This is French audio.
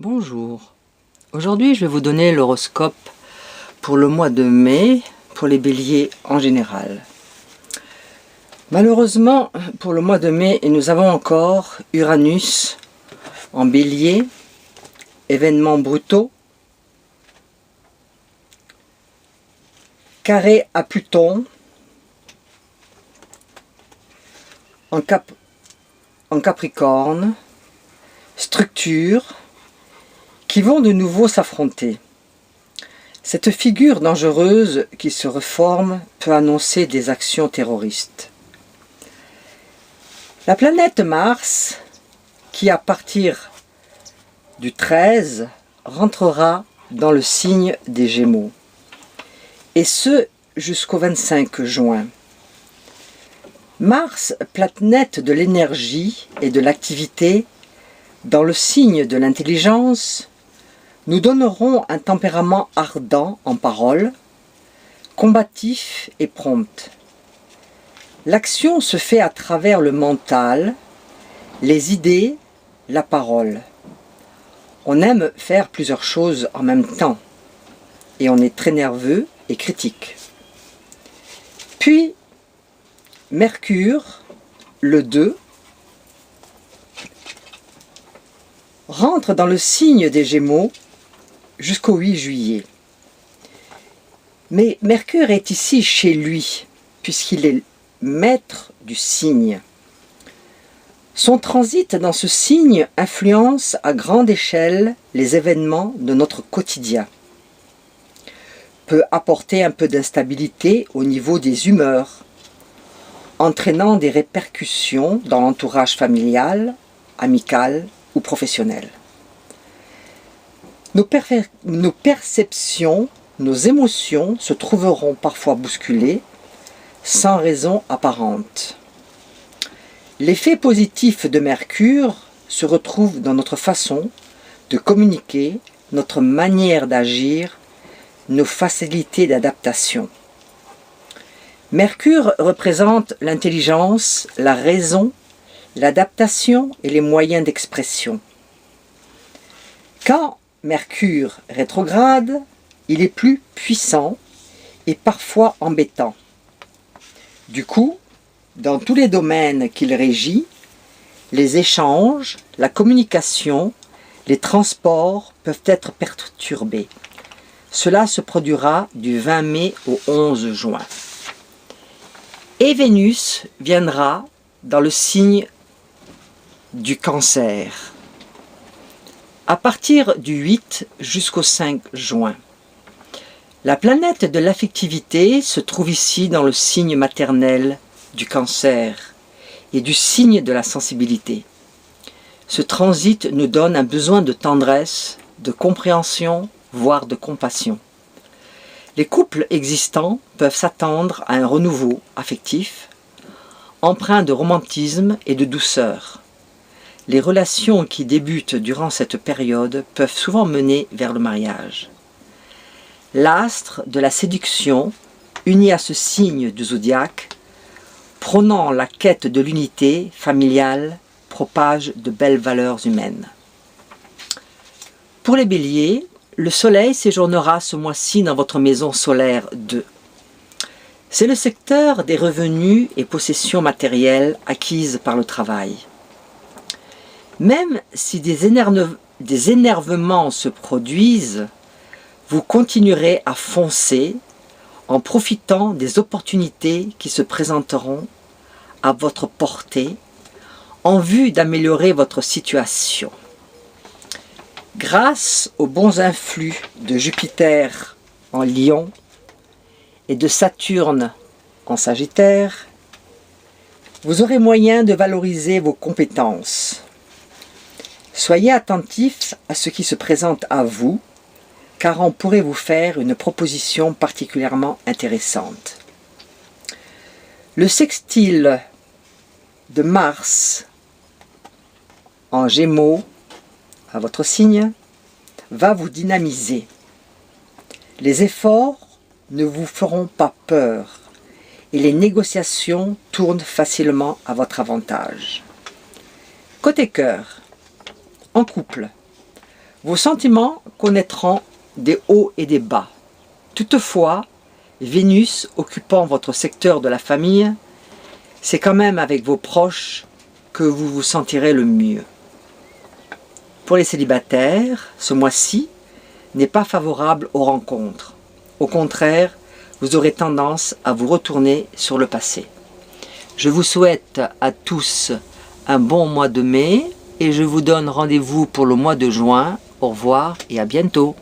Bonjour, aujourd'hui je vais vous donner l'horoscope pour le mois de mai, pour les béliers en général. Malheureusement, pour le mois de mai, nous avons encore Uranus en bélier, événements brutaux, carré à Pluton, en Capricorne, structure, qui vont de nouveau s'affronter. Cette figure dangereuse qui se reforme peut annoncer des actions terroristes. La planète Mars, qui à partir du 13 rentrera dans le signe des Gémeaux, et ce jusqu'au 25 juin. Mars, planète de l'énergie et de l'activité, dans le signe de l'intelligence, nous donnerons un tempérament ardent en parole, combatif et prompt. L'action se fait à travers le mental, les idées, la parole. On aime faire plusieurs choses en même temps et on est très nerveux et critique. Puis, Mercure, le 2, rentre dans le signe des Gémeaux jusqu'au 8 juillet. Mais Mercure est ici chez lui, puisqu'il est maître du signe. Son transit dans ce signe influence à grande échelle les événements de notre quotidien, peut apporter un peu d'instabilité au niveau des humeurs, entraînant des répercussions dans l'entourage familial, amical ou professionnel. Nos perceptions, nos émotions se trouveront parfois bousculées, sans raison apparente. L'effet positif de Mercure se retrouve dans notre façon de communiquer, notre manière d'agir, nos facilités d'adaptation. Mercure représente l'intelligence, la raison, l'adaptation et les moyens d'expression. Quand Mercure rétrograde, il est plus puissant et parfois embêtant. Du coup, dans tous les domaines qu'il régit, les échanges, la communication, les transports peuvent être perturbés. Cela se produira du 20 mai au 11 juin. Et Vénus viendra dans le signe du Cancer, à partir du 8 jusqu'au 5 juin. La planète de l'affectivité se trouve ici dans le signe maternel du Cancer et du signe de la sensibilité. Ce transit nous donne un besoin de tendresse, de compréhension, voire de compassion. Les couples existants peuvent s'attendre à un renouveau affectif, empreint de romantisme et de douceur. Les relations qui débutent durant cette période peuvent souvent mener vers le mariage. L'astre de la séduction, uni à ce signe du zodiaque, prônant la quête de l'unité familiale, propage de belles valeurs humaines. Pour les béliers, le soleil séjournera ce mois-ci dans votre maison solaire 2. C'est le secteur des revenus et possessions matérielles acquises par le travail. Même si des énervements se produisent, vous continuerez à foncer en profitant des opportunités qui se présenteront à votre portée en vue d'améliorer votre situation. Grâce aux bons influx de Jupiter en Lion et de Saturne en Sagittaire, vous aurez moyen de valoriser vos compétences. Soyez attentifs à ce qui se présente à vous, car on pourrait vous faire une proposition particulièrement intéressante. Le sextile de Mars en Gémeaux, à votre signe, va vous dynamiser. Les efforts ne vous feront pas peur et les négociations tournent facilement à votre avantage. Côté cœur, en couple, Vos sentiments connaîtront des hauts et des bas. Toutefois, Vénus occupant votre secteur de la famille, c'est quand même avec vos proches que vous vous sentirez le mieux. Pour les célibataires, ce mois-ci n'est pas favorable aux rencontres. Au contraire, vous aurez tendance à vous retourner sur le passé. Je vous souhaite à tous un bon mois de mai et je vous donne rendez-vous pour le mois de juin. Au revoir et à bientôt.